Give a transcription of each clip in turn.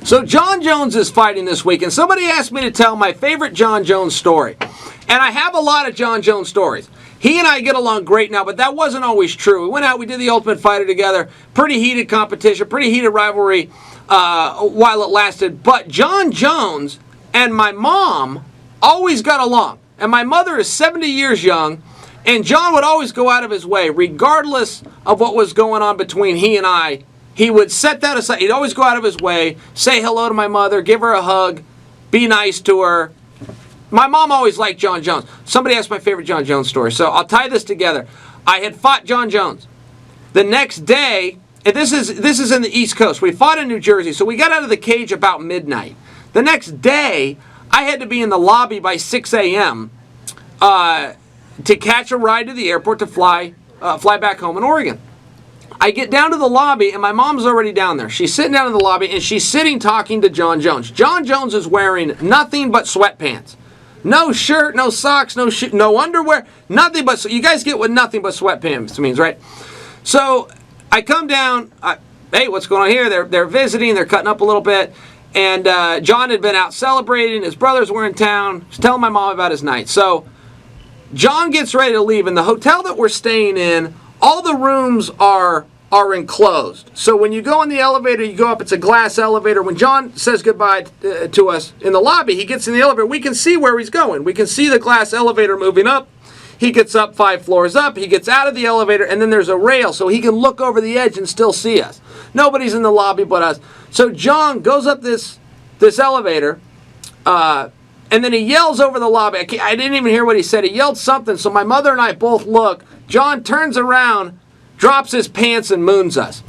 So John Jones is fighting this week, and somebody asked me to tell my favorite John Jones story. And I have a lot of John Jones stories. He and I get along great now, but that wasn't always true. We went out, we did the Ultimate Fighter together. Pretty heated competition, pretty heated rivalry while it lasted. But John Jones and my mom always got along. And my mother is 70 years young, and John would always go out of his way, regardless of what was going on between he and I. He would set that aside. He'd always go out of his way, say hello to my mother, give her a hug, be nice to her. My mom always liked John Jones. Somebody asked my favorite John Jones story, so I'll tie this together. I had fought John Jones. The next day, and this is in the East Coast. We fought in New Jersey, so we got out of the cage about midnight. The next day, I had to be in the lobby by 6 a.m. To catch a ride to the airport to fly back home in Oregon. I get down to the lobby, and my mom's already down there. She's sitting down in the lobby, and she's sitting talking to John Jones. John Jones is wearing nothing but sweatpants. No shirt, no socks, no underwear, nothing but... So you guys get what nothing but sweatpants means, right? So I come down. Hey, what's going on here? They're visiting. They're cutting up a little bit. And John had been out celebrating. His brothers were in town. He's telling my mom about his night. So John gets ready to leave. In the hotel that we're staying in, all the rooms are enclosed. So when you go in the elevator, you go up, it's a glass elevator. When John says goodbye to us in the lobby, he gets in the elevator. We can see where he's going. We can see the glass elevator moving up. He gets up 5 floors up. He gets out of the elevator, and then there's a rail so he can look over the edge and still see us. Nobody's in the lobby but us. So John goes up this elevator, and then he yells over the lobby. I didn't even hear what he said. He yelled something, so my mother and I both look. John turns around, drops his pants, and moons us.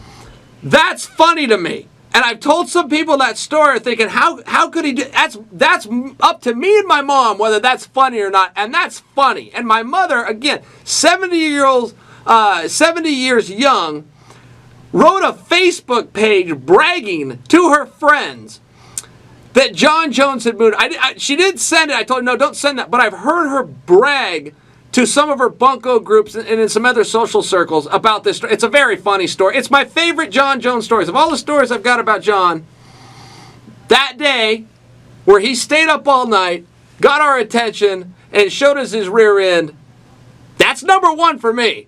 That's funny to me. And I've told some people that story thinking, how could he do... That's up to me and my mom whether that's funny or not. And that's funny. And my mother, again, 70 years young, wrote a Facebook page bragging to her friends that John Jones had moved. She didn't send it. I told her, no, don't send that. But I've heard her brag to some of her bunko groups and in some other social circles about this story. It's a very funny story. It's my favorite John Jones stories. Of all the stories I've got about John, that day where he stayed up all night, got our attention, and showed us his rear end, that's number one for me.